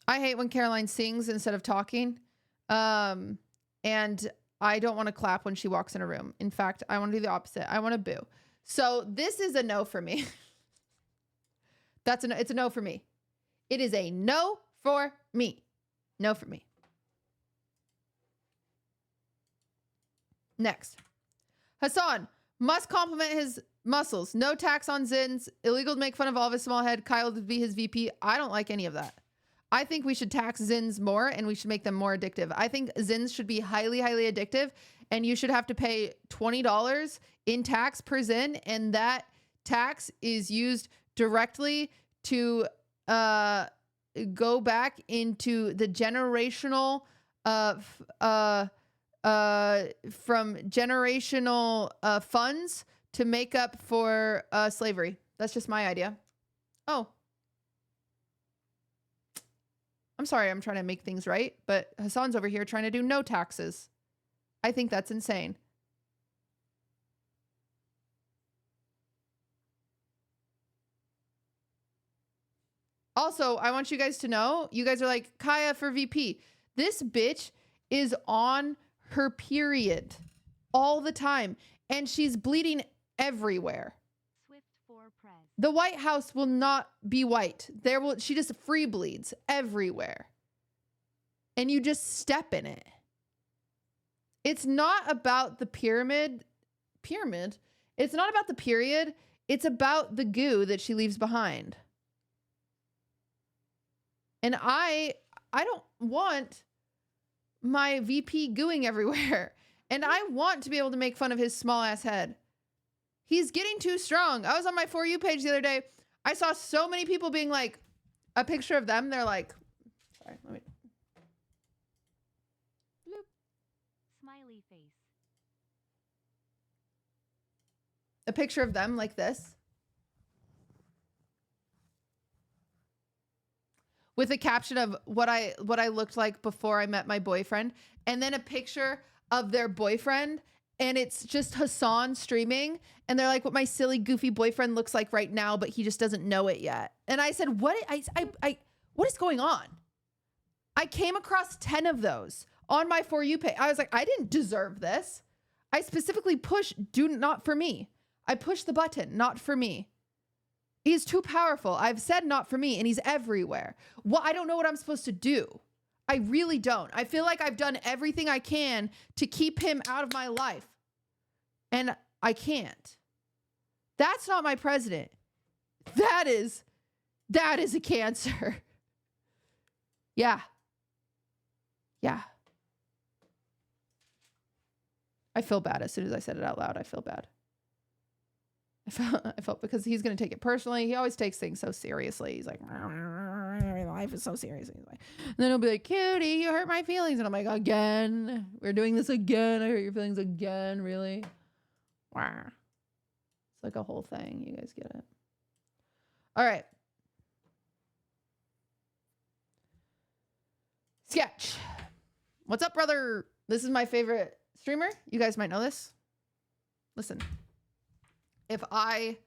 I hate when Caroline sings instead of talking. And I don't want to clap when she walks in a room. In fact, I want to do the opposite. I want to boo. So this is a no for me. It's a no for me. It is a no for me. No for me. Next. Hassan must compliment his muscles. No tax on Zins. Illegal to make fun of all of his small head. Kyle to be his VP. I don't like any of that. I think we should tax Zins more and we should make them more addictive. I think Zins should be highly, highly addictive, and you should have to pay $20 in tax per Zin, and that tax is used directly to go back into the generational generational funds to make up for slavery. That's just my idea. Oh. I'm sorry, I'm trying to make things right, but Hassan's over here trying to do no taxes. I think that's insane. Also, I want you guys to know, you guys are like, Kaya for VP. This bitch is on her period all the time, and she's bleeding everywhere. Swift 4 press. The White House will not be white. She just free bleeds everywhere. And you just step in it. It's not about the pyramid. It's not about the period. It's about the goo that she leaves behind. And I don't want my VP gooing everywhere. And I want to be able to make fun of his small ass head. He's getting too strong. I was on my For You page the other day. I saw so many people being like, a picture of them. They're like, sorry, let me. Bloop. Smiley face. A picture of them like this. With a caption of what I looked like before I met my boyfriend. And then a picture of their boyfriend. And it's just Hassan streaming. And they're like, what my silly, goofy boyfriend looks like right now, but he just doesn't know it yet. And I said, what is going on? I came across 10 of those on my For You page. I was like, I didn't deserve this. I specifically pushed do not for me. I pushed the button, not for me. He's too powerful. I've said not for me, and he's everywhere. Well, I don't know what I'm supposed to do. I really don't. I feel like I've done everything I can to keep him out of my life. And I can't. That's not my president. That is a cancer. Yeah. Yeah. I feel bad as soon as I said it out loud. I feel bad. I felt because he's going to take it personally. He always takes things so seriously. He's like, life is so serious. And then he'll be like, cutie, you hurt my feelings. And I'm like, again? We're doing this again? I hurt your feelings again? Really? Wow. It's like a whole thing. You guys get it. All right. Sketch. What's up, brother? This is my favorite streamer. You guys might know this. Listen. If I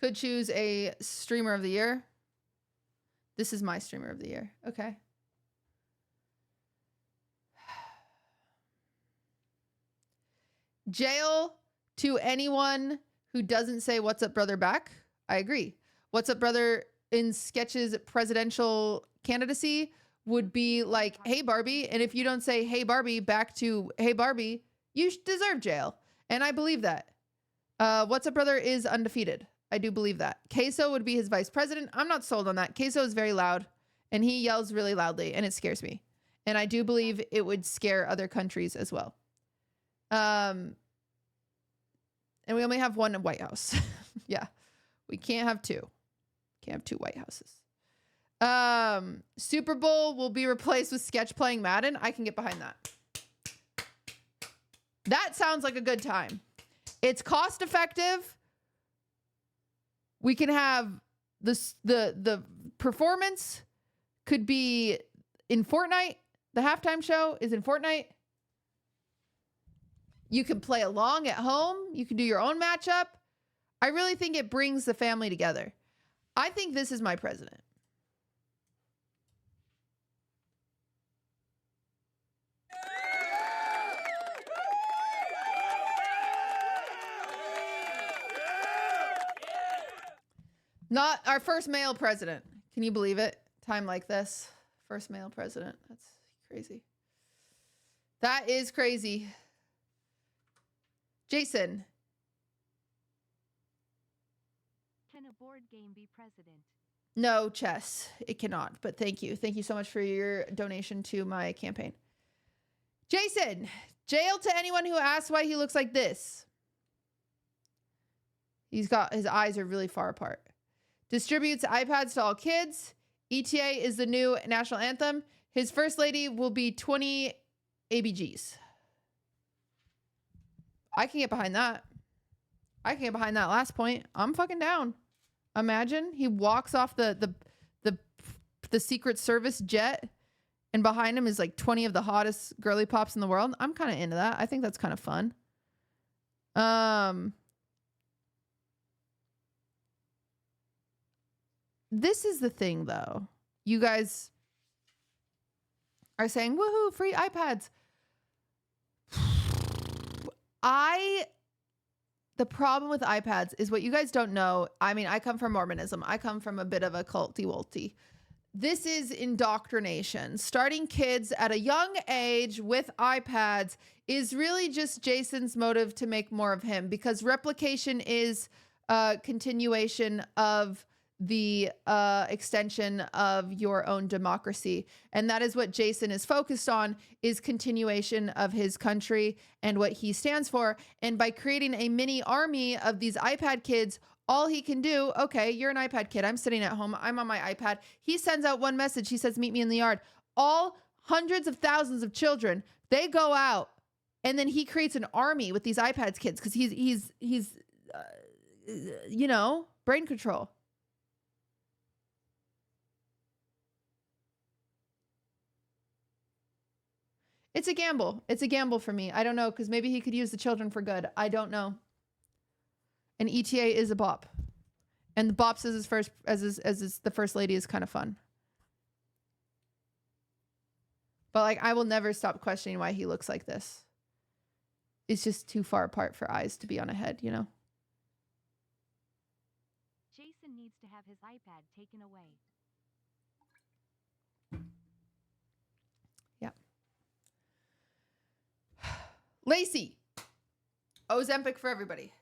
could choose a streamer of the year, this is my streamer of the year. Okay. Jail to anyone who doesn't say what's up, brother, back. I agree. What's up, brother, in Sketch's presidential candidacy would be like, hey, Barbie. And if you don't say, hey, Barbie, back to, hey, Barbie, you deserve jail. And I believe that. What's Up Brother is undefeated. I do believe that. Queso would be his vice president. I'm not sold on that. Queso is very loud and he yells really loudly and it scares me. And I do believe it would scare other countries as well. And we only have one White House. Yeah. We can't have two. Can't have two White Houses. Super Bowl will be replaced with Sketch playing Madden. I can get behind that. That sounds like a good time. It's cost effective. We can have this, the performance could be in Fortnite. The halftime show is in Fortnite. You can play along at home. You can do your own matchup. I really think it brings the family together. I think this is my president. Not our first male president. Can you believe it? Time like this. First male president. That's crazy. That is crazy. Jason. Can a board game be president? No, chess. It cannot. But thank you. Thank you so much for your donation to my campaign. Jason. Jail to anyone who asks why he looks like this. His eyes are really far apart. Distributes iPads to all kids. ETA is the new national anthem. His first lady will be 20 ABGs. I can get behind that. I can get behind that last point. I'm fucking down. Imagine he walks off the Secret Service jet and behind him is like 20 of the hottest girly pops in the world. I'm kind of into that. I think that's kind of fun. This is the thing though. You guys are saying, woohoo, free iPads. The problem with iPads is what you guys don't know. I mean, I come from Mormonism. I come from a bit of a culty-wolty. This is indoctrination. Starting kids at a young age with iPads is really just Jason's motive to make more of him, because replication is a continuation of the extension of your own democracy. And that is what Jason is focused on, is continuation of his country and what he stands for. And by creating a mini army of these iPad kids, all he can do, okay, you're an iPad kid. I'm sitting at home. I'm on my iPad. He sends out one message. He says, meet me in the yard. All hundreds of thousands of children, they go out, and then he creates an army with these iPad kids because he's you know, brain control. It's a gamble. It's a gamble for me. I don't know, because maybe he could use the children for good. I don't know. And ETA is a bop. And the bops as his first, the first lady is kind of fun. But like, I will never stop questioning why he looks like this. It's just too far apart for eyes to be on a head, you know? Jason needs to have his iPad taken away. Lacey. Ozempic for everybody.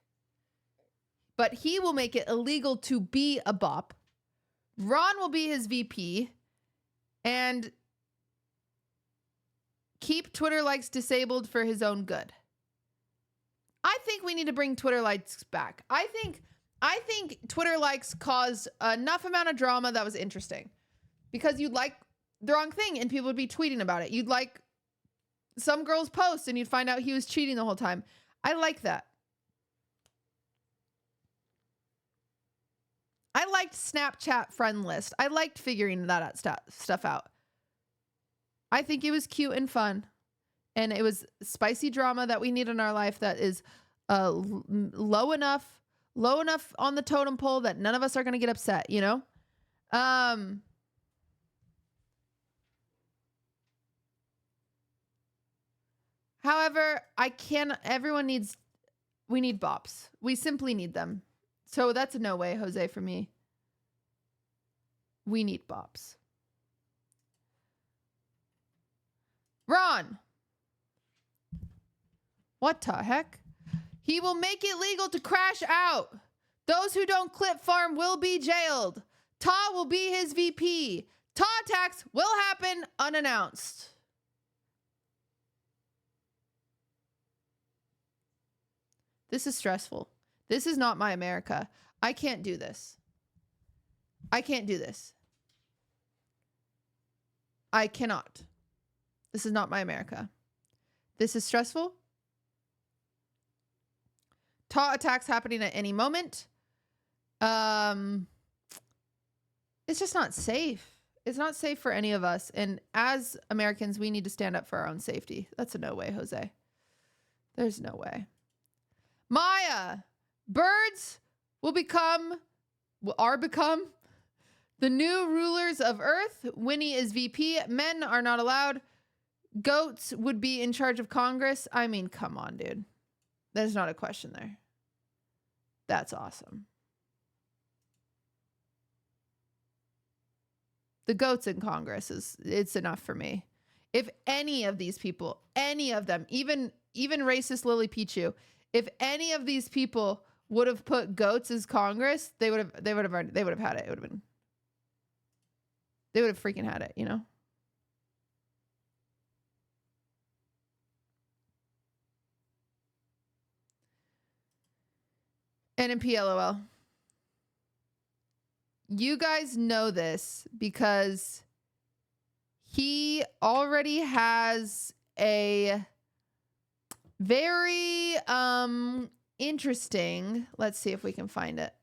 But he will make it illegal to be a bop. Ron will be his VP. And keep Twitter likes disabled for his own good. I think we need to bring Twitter likes back. I think Twitter likes caused enough amount of drama that was interesting. Because you'd like the wrong thing and people would be tweeting about it. You'd like some girl's post and you'd find out he was cheating the whole time. I like that. I liked Snapchat friend list. I liked figuring that stuff out. I think it was cute and fun. And it was spicy drama that we need in our life that is low enough on the totem pole that none of us are going to get upset, you know? However, we need bops. We simply need them. So that's a no way, Jose, for me. We need bops. Ron. What the heck? He will make it legal to crash out. Those who don't clip farm will be jailed. Ta will be his VP. Ta tax will happen unannounced. This is stressful. This is not my America. I can't do this. I can't do this. I cannot. This is not my America. This is stressful. Ta attacks happening at any moment. It's just not safe. It's not safe for any of us. And as Americans, we need to stand up for our own safety. That's a no way, Jose. There's no way. Maya, birds are become the new rulers of Earth. Winnie is VP. Men are not allowed. Goats would be in charge of Congress. I mean, come on, dude. There's not a question there. That's awesome. The goats in Congress it's enough for me. If any of these people, any of them, even racist Lily Pichu, if any of these people would have put goats as Congress, they would have had it. They would have freaking had it, you know? NMP LOL. You guys know this because he already has a Very interesting. Let's see if we can find it.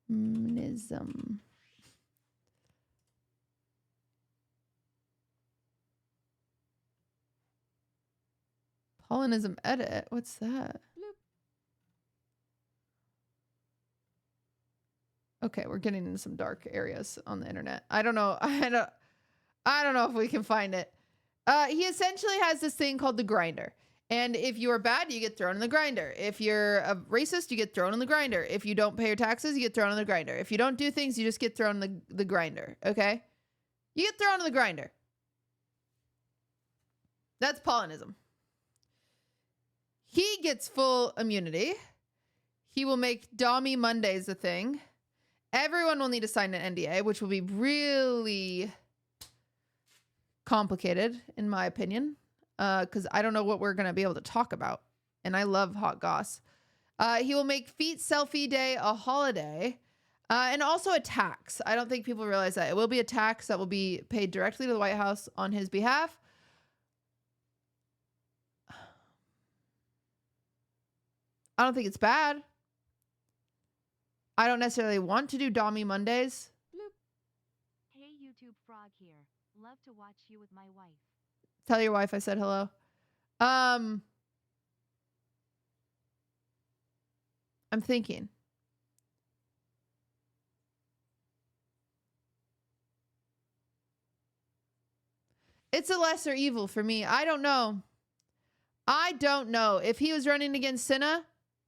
Polonism. Polonism edit. What's that? Okay, we're getting into some dark areas on the internet. I don't know. I don't know if we can find it. He essentially has this thing called the grinder. And if you are bad, you get thrown in the grinder. If you're a racist, you get thrown in the grinder. If you don't pay your taxes, you get thrown in the grinder. If you don't do things, you just get thrown in the grinder. Okay? You get thrown in the grinder. That's Polonism. He gets full immunity. He will make Dommy Mondays a thing. Everyone will need to sign an NDA, which will be really complicated, in my opinion, because I don't know what we're going to be able to talk about. And I love hot goss. He will make Feet Selfie Day a holiday, and also a tax. I don't think people realize that. It will be a tax that will be paid directly to the White House on his behalf. I don't think it's bad. I don't necessarily want to do Dommy Mondays. Bloop. Hey, YouTube frog here. Love to watch you with my wife. Tell your wife I said hello. I'm thinking. It's a lesser evil for me. I don't know. I don't know. If he was running against Cinna,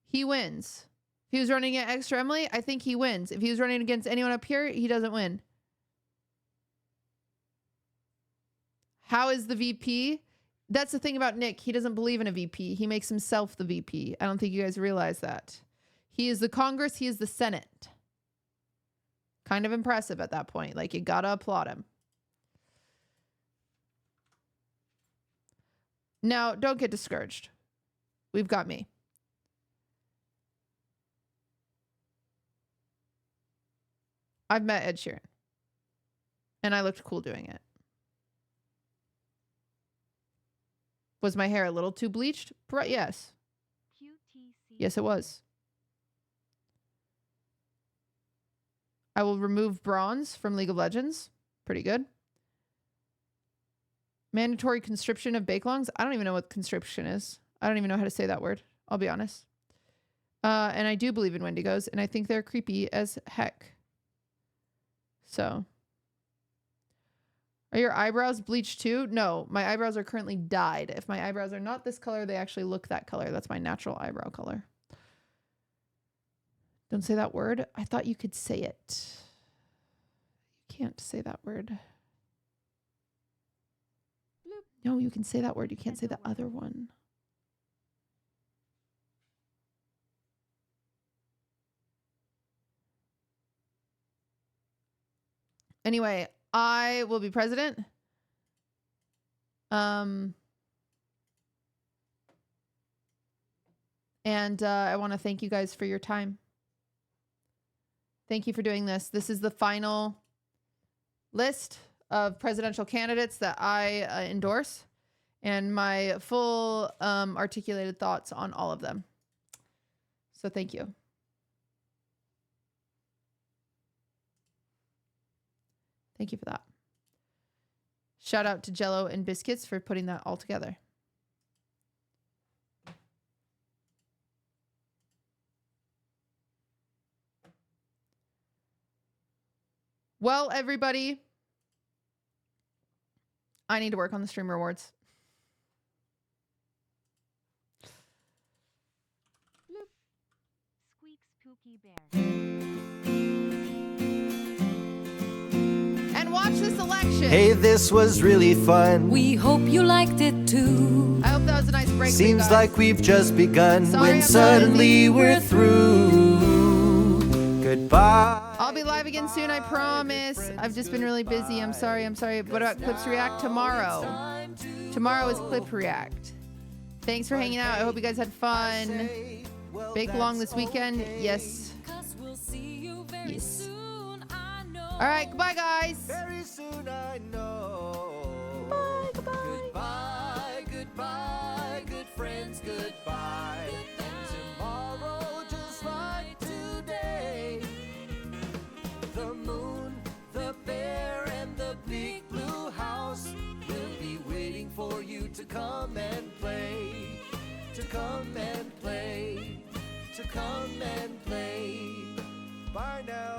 he wins. If he was running against Extra Emily, I think he wins. If he was running against anyone up here, he doesn't win. How is the VP? That's the thing about Nick. He doesn't believe in a VP. He makes himself the VP. I don't think you guys realize that. He is the Congress. He is the Senate. Kind of impressive at that point. Like, you gotta applaud him. Now, don't get discouraged. We've got me. I've met Ed Sheeran. And I looked cool doing it. Was my hair a little too bleached? Yes. Yes, it was. I will remove bronze from League of Legends. Pretty good. Mandatory conscription of bakelongs. I don't even know what conscription is. I don't even know how to say that word. I'll be honest. And I do believe in Wendigos, and I think they're creepy as heck. So. Are your eyebrows bleached too? No, my eyebrows are currently dyed. If my eyebrows are not this color, they actually look that color. That's my natural eyebrow color. Don't say that word. I thought you could say it. You can't say that word. No, you can say that word. You can't say the other one. Anyway, I will be president. And I want to thank you guys for your time. Thank you for doing this. This is the final list of presidential candidates that I endorse, and my full articulated thoughts on all of them. So thank you. Thank you for that. Shout out to Jello and Biscuits for putting that all together. Well, everybody, I need to work on the stream rewards. Bloop. Squeaks Pookie Bear. And watch this election. Hey, this was really fun. We hope you liked it too. I hope that was a nice break. Seems like we've just begun Sorry, when I'm suddenly we're through. Goodbye. I'll be live again soon, I promise. I've just been really busy. I'm sorry. What about Clips React tomorrow? Tomorrow is Clip React. Thanks for hanging out. I hope you guys had fun. Bake along this weekend. Yes. Yes. All right, goodbye, guys. Very soon I know. Goodbye, Goodbye, goodbye, good friends, goodbye. And tomorrow, just like today, the moon, the bear, and the big blue house will be waiting for you to come and play. To come and play. To come and play. Bye now.